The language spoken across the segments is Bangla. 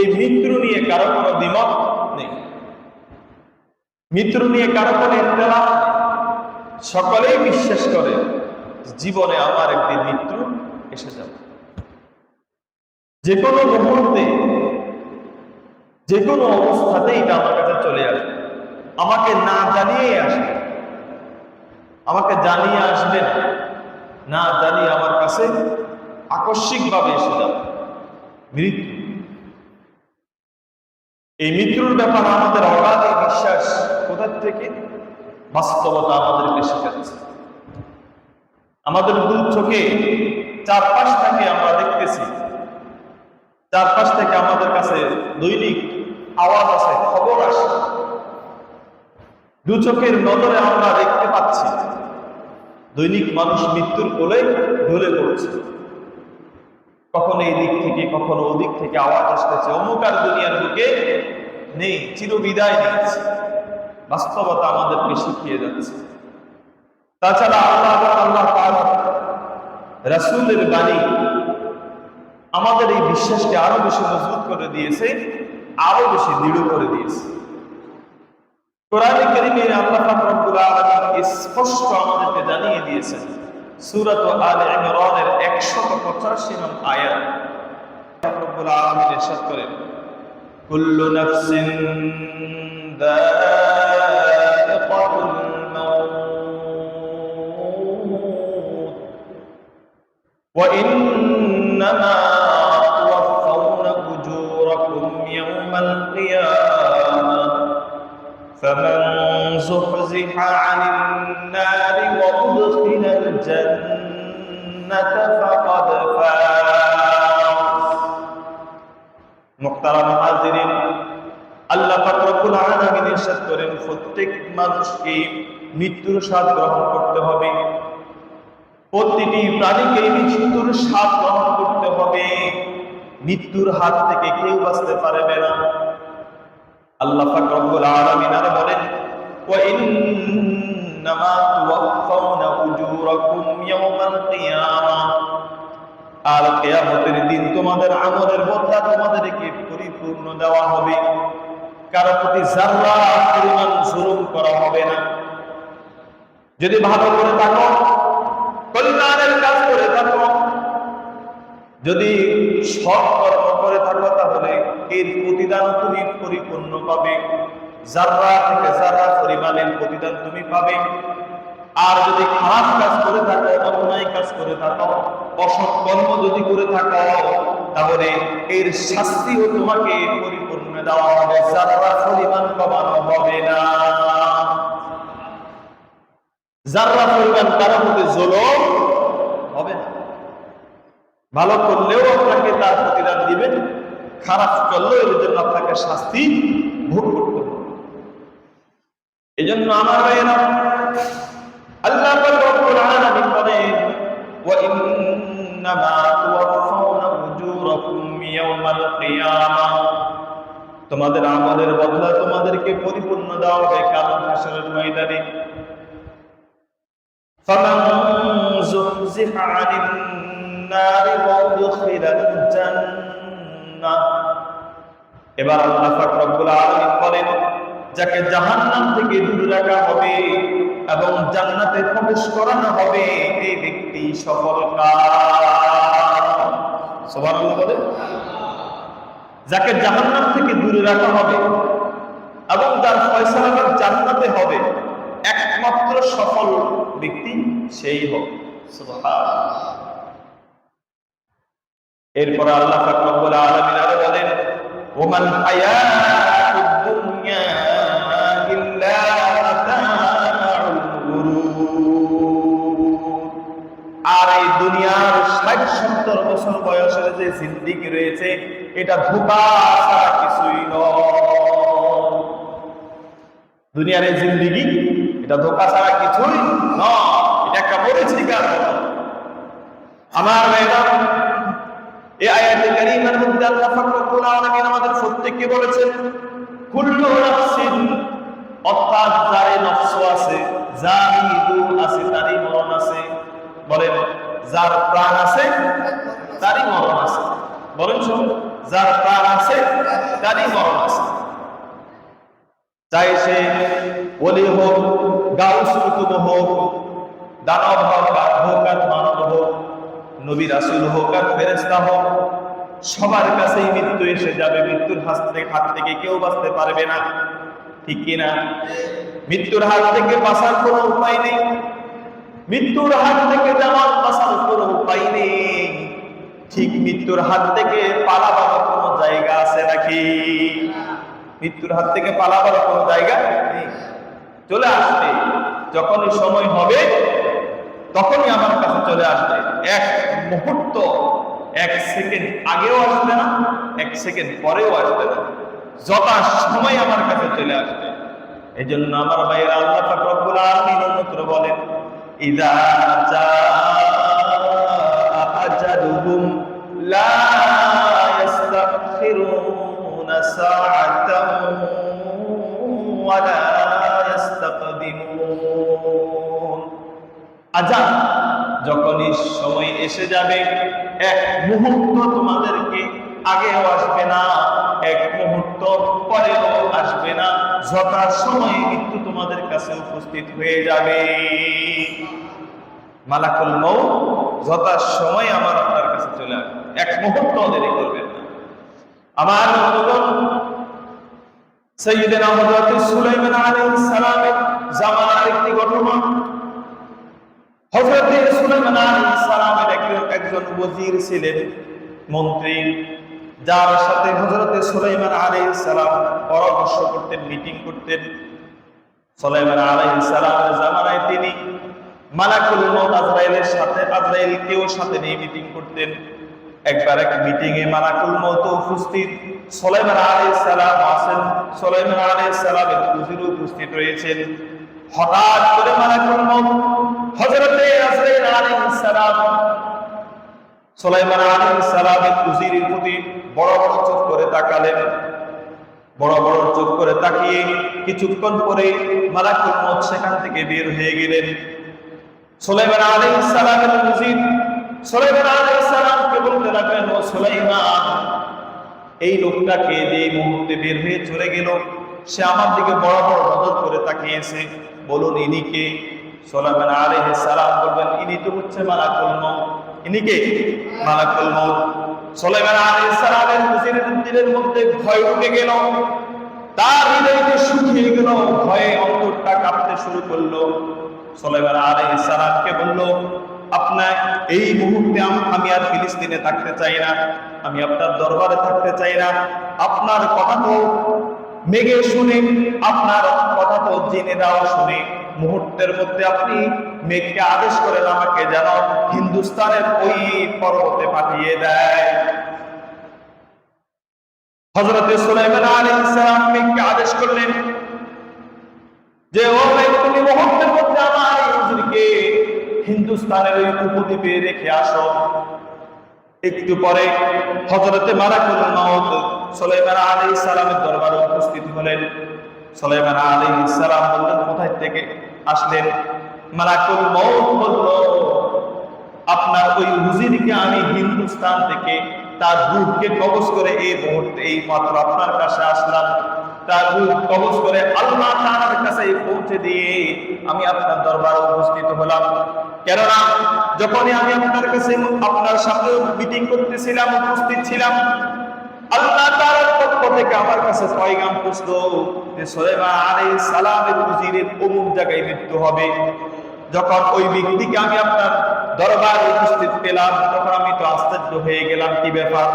এই মৃত্যু নিয়ে কারো কোনো দ্বিমত নেই, মৃত্যু নিয়ে কারো কোনো ইখতিলাফ নেই। সকলেই বিশ্বাস করে জীবনে আমার একদিন মৃত্যু এসে যাবে, যে কোনো মুহূর্তে, যে কোনো অবস্থাতেই এটা আমার কাছে চলে আসবে। আমাকে না জানিয়ে আসবে, আমাকে জানিয়ে আসবে না, না জানিয়ে আমার কাছে আকস্মিকভাবে এসে যাবে মৃত্যু। এই মৃত্যুর ব্যাপারে আমাদের অগাধ বিশ্বাস কোথা থেকে? বাস্তবতা আমাদেরকে শেখাচ্ছে। আমাদের দু চোখে চারপাশ থেকে আমরা দেখতেছি, চারপাশ থেকে আমাদের কাছে দৈনিক আওয়াজ আসে, খবর আসে, দু চোখের নজরে আমরা দেখতে পাচ্ছি দৈনিক মানুষ মৃত্যুর কোলে ঢলে পড়ছে। কখনো এই দিক থেকে কখনো ওদিক থেকে আওয়াজ আসতেছে, অমুক আর দুনিয়ার বুকে নেই, চিরবিদায় নিয়েছে। বাস্তবতা আমাদেরকে শিখিয়ে যাচ্ছে। তাছাড়া আল্লাহ তাআলা রাসূলের বাণী আমাদের এই বিশ্বাসকে আরো বেশি মজবুত করে দিয়েছে, আরো বেশি দৃঢ় করে দিয়েছে। কোরআনে কারীমে আল্লাহ পাক রব্বুল আলামিন স্পষ্ট আমাদেরকে জানিয়ে দিয়েছেন, সূরাত আলে ইমরানের 185 নং আয়াত রব্বুল আলামিন ইরশাদ করেন, কুল্লু নাফসিন যায়িকাতুল মাউত ওয়া ইন্নামা তুওয়াফাউনা উজুরাকুম ইয়াওমাল কিয়ামাহ فمن زحزح عن النار وأدخل الجنة فقد فاز। মুহতারাম হাজিরিন, আল্লাহ পাক রব্বুল আলামিন ইরশাদ করেন, প্রত্যেক মানুষকে মৃত্যুর স্বাদ গ্রহণ করতে হবে, প্রতিটি প্রাণীকে মৃত্যুর স্বাদ গ্রহণ করতে হবে। মৃত্যুর হাত থেকে কেউ বাঁচতে পারবে না। আল্লাহ পাক রব্বুল আলামিন আর বলেন, ওয়া ইন্নামা তুওয়াফাউনা উজুরাকুম ইয়াওমাল কিয়ামাহ, আর কিয়ামতের দিন তোমাদের আমলের বদলা তোমাদেরকে পরিপূর্ণ দেওয়া হবে। কারো প্রতি যারা পরিমাণ জুলুম করা হবে না। যদি ভালো করে থাকো, কল্যাণের কাজ করে থাকো, যদি সৎ কর্ম করে থাকো, তাহলে এর প্রতিদান তুমি পরিপূর্ণ পাবে। যারা থেকে যারা পরিমাণের প্রতিদান তুমি পাবে। আর যদি খারাপ কাজ করে থাকো, অন্যায় কাজ করে থাকো, অসৎ কর্ম যদি করে থাকো, তাহলে এর শাস্তিও তোমাকে পরিপূর্ণ দেওয়া হবে, যারা পরিমাণ কমানো হবে না। যারা পরিমাণ কারো প্রতি জুলুম হবে না। ভালো করলেও আপনাকে তার প্রতিদান দিবেন, খারাপ করলেও এর জন্য আপনাকে শাস্তি ভোগ করতে হবে। এই জন্য আমার ভাইয়েরা, আল্লাহ পাক রব্বুল আলামিন বলেন, ওয়া ইন্নামা তুওয়াফাউনা উজুরাকুম ইয়াওমাল কিয়ামাহ, তোমাদের আমলের বদলা তোমাদেরকে পরিপূর্ণ দেওয়া হবে কাল হাসরের ময়দানে। ফামান যুহজিহা আনিন নারি ওয়া উদখিলাল জান্নাহ, এবার আল্লাহ পাক রব্বুল আলামিন বলেন, যাকে জাহান্নাম থেকে দূরে রাখা হবে এবং জান্নাতে প্রবেশ করানো হবে, এই ব্যক্তি সফল কাম। সুবহানাল্লাহ বলে। যাকে জাহান্নাম থেকে দূরে রাখা হবে এবং যার ফয়সালা জান্নাতে হবে, একমাত্র সফল ব্যক্তি সেই হবে। সুবহানাল্লাহ। এরপর আল্লাহ পাক রব্বুল আলামিন আরো বলেন, ওমান হায়াতুদ দুনিয়া ইল্লা মাতাউল গুরুর, আর এই দুনিয়ার 60-70 বছর বয়সের যে জিন্দেগি রয়েছে, এটা ধোঁকা ছাড়া কিছুই নয়। দুনিয়ার এই জিন্দেগি এটা ধোঁকা ছাড়া কিছুই নয়, এটা একটা মরিচিকার মতো। আমার ভাইরা, এই আয়াতে কারীমার মধ্যে আল্লাহ পাক রব্বুল আলামিন আমাদের প্রত্যেককে বলেছেন, কুল্লু নাফসিন, অর্থাৎ যারে নফস আছে, জাহিদু আছে, তারই মরণ আছে। বলেন, যার প্রাণ আছে তারই মরণ আছে। বলেন শুনুন। যার প্রাণ আছে তারই মরণ আছে। চাই সে ওলি হোক, গাউস কুতুব হোক, দানব হোক আর মানব হোক, নবী রাসূল হোক আর ফেরেশতা হোক, সবার কাছেই মৃত্যু এসে যাবে। মৃত্যুর হাত থেকে কেউ বাঁচতে পারবে না, ঠিক কিনা? মৃত্যুর হাত থেকে বাঁচার কোনো উপায় নেই। মৃত্যুর হাত থেকে যেমন বাঁচার কোনো উপায় নেই, ঠিক মৃত্যুর হাত থেকে পালাবার কোনো জায়গা আছে নাকি? মৃত্যুর হাত থেকে পালাবার কোনো জায়গা নেই। চলে আসবে যখনই সময় হবে, তখনই আমার কাছে চলে আসবে। এক মুহূর্ত, এক সেকেন্ড আগেও আসবে না, এক সেকেন্ড পরেও আসবে না, যথা সময় আমার কাছে চলে আসবে। এই জন্য আমার ভাইয়েরা, আল্লাহ পাক রব্বুল আলামিন অন্যত্র বলেন, ইযা জাআ আজালুহুম লা ইস্তাখিরুনা সাআতান ওয়া লা ইস্তাকদিমুন। আজাল যখনই সময় এসে যাবে, এক মুহূর্ত তোমাদেরকে আগেও আসবে না, এক মুহূর্ত পরেও আসবে না, যথা সময়ে মৃত্যু তোমাদের কাছে উপস্থিত হয়ে যাবে। মালাকুল মউত যথা সময় আমার আপনার কাছে চলে আসবে, এক মুহূর্ত দেরি করবেন না। আমার বন্ধুগণ, সাইয়্যিদনা হযরত সুলাইমান আলাইহিস সালামের জামানার একটি ঘটনা। হযরত সুলাইমান আলাইহিস সালামের একজন ওযীর ছিলেন, মন্ত্রী, যার সাথে হযরত সুলাইমান আলাইহিস সালাম পরামর্শ করতেন, মিটিং করতেন। সুলাইমান আলাইহিস সালামের জামানায় তিনি মালাকুল মউত আজরাইলের সাথে, আজরাইলকেও সাথে নিয়ে মিটিং করতেন। একবার এক মিটিং এ মালাকুল মউত উপস্থিত, সুলাইমান আলাইহিস সালাম আছেন, সুলাইমান আলাইহিস সালামের ওযীর উপস্থিত রয়েছেন। হঠাৎ করে মালাকুল মউত হযরত আজরাইল আলাইহিস সালাম সুলাইমান আলাইহিস সালামের ওযীরের প্রতি বড় বড় চোখ করে তাকালেন। বড় বড় চোখ করে তাকিয়ে কিছুক্ষণ পরে মালাকুল মউত সেখান থেকে বের হয়ে গেলেন। সুলাইমান আলাইহিস সালামের ওযীর সুলাইমান আলাইহিস সালামকে বলতে লাগলেন, ও সুলাইমান, এই লোকটাকে যে এই মুহূর্তে বের হয়ে চলে গেল, সে আমার দিকে বড় বড় নজর করে তাকিয়েছে, বলুন ইনি কে? সুলাইমান আলাইহিস সালাম বলবেন, ইনি তো হচ্ছে মালাকুল মউত। ইনি কে? মালাকুল মউত। সুলাইমান আলাইহিস সালামের ওযীরের দিলের মধ্যে ভয় ঢুকে গেল, তার হৃদয়টা শুকিয়ে গেল, ভয়ে অন্তরটা কাঁপতে শুরু করলো। সুলাইমান আলাইহিস সালামকে বলল, আপনার এই মুহূর্তে আমি আর ফিলিস্তিনে থাকতে চাই না, আমি আপনার দরবারে থাকতে চাই না। আপনার কথা তো মেঘে শুনে, আপনার কথা তো জিনেরাও শুনে, মুহূর্তের মধ্যে আপনি মেঘকে আদেশ করেন আমাকে যেন হিন্দুস্তানের ওই পর্বতে পাঠিয়ে দেয়। হযরত সুলাইমান আলাইহিস সালাম মেঘকে আদেশ করলেন যে, ও মেঘ, তুমি মুহূর্তের মধ্যে আমার এই ওযীরকে হিন্দুস্তানের ওই উপদ্বীপে রেখে আসো। একটু পরে হযরত মালাকুল মউত সুলাইমান আলাইহিস সালামের দরবারে উপস্থিত হলেন। সুলাইমান আলাইহিস সালাম বললেন, কোথায় থেকে আসলেন? মালাকুল মউত বলল, আপনার ওই ওযীরকে আমি হিন্দুস্তান থেকে তার রূহকে কবজ করে এই মুহূর্তে এই মাত্র আপনার কাছে আসলাম। তার রূহ কবজ করে আল্লাহ তাআলার কাছে পৌঁছে দিয়ে আমি আপনার দরবারে উপস্থিত হলাম। কেননা যখনই আমি আপনার কাছে, আপনার সাথে মিটিং করতেছিলাম, উপস্থিত ছিলাম, আল্লাহ তাআলার পক্ষ থেকে আমার কাছে পয়গাম পৌঁছলো যে সুলাইমান আলাইহিস সালামের ওযীরের অমুক জায়গায় মৃত্যু হবে। যখন ওই ব্যক্তিকে আমি আপনার দরবারে উপস্থিত পেলাম, তখন আমি তো আশ্চর্য হয়ে গেলাম, কি ব্যাপার?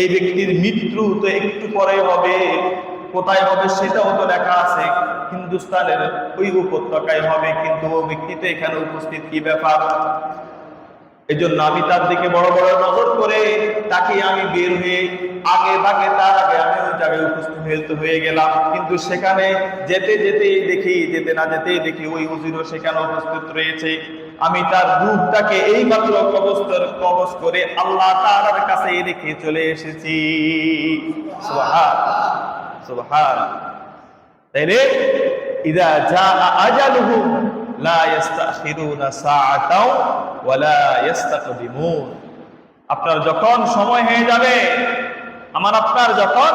এই ব্যক্তির মৃত্যু তো একটু পরে হবে, কোথায় হবে সেটাও তো লেখা আছে, হিন্দুস্তানের ওই উপত্যকায় হবে, কিন্তু ও ব্যক্তি তো এখানে উপস্থিত, কি ব্যাপার? এই জন্য আমি তার দিকে বড় বড় নজর করে তাকে আমি বের হয়ে আগে ভাগে, তার আগে আমি ওই জায়গায় উপস্থিত হয়ে গেলাম। কিন্তু সেখানে যেতে যেতেই দেখি, যেতে না যেতেই দেখি ওই ওযীরও সেখানে উপস্থিত রয়েছে। আমি তার রূপটাকে এই মাত্র কবজ করে আল্লাহ তাআলার কাছে রেখে চলে এসেছি। সুবহানাল্লাহ, সুবহানাল্লাহ। তাইলে ইযা জাআ আজালুহুম লা ইস্তাখিরুনা সাআতাও ওয়া লা ইস্তাকদিমুন। আপনার যখন সময় হয়ে যাবে, আমার আপনার যখন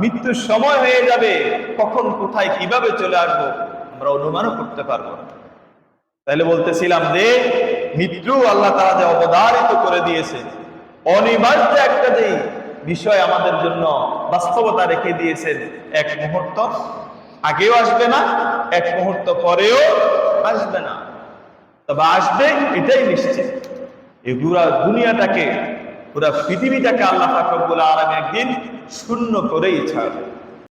মৃত্যুর সময় হয়ে যাবে, কখন কোথায় কিভাবে চলে আসবো আমরা অনুমানও করতে পারবো না। তাহলে বলতেছিলাম যে মৃত্যু আল্লাহ তাআলা যে অবধারিত করে দিয়েছে, অনিবার্য একটা যে বিষয় আমাদের জন্য বাস্তবতা রেখে দিয়েছেন, এক মুহূর্ত আগেও আসবে না, এক মুহূর্ত পরেও আসবে না, তবে আসবে এটাই নিশ্চিত। এই পুরা দুনিয়াটাকে, পুরা পৃথিবীটাকে আল্লাহ পাক রব্বুল আলামিন একদিন শূন্য করেই ছাড়বে।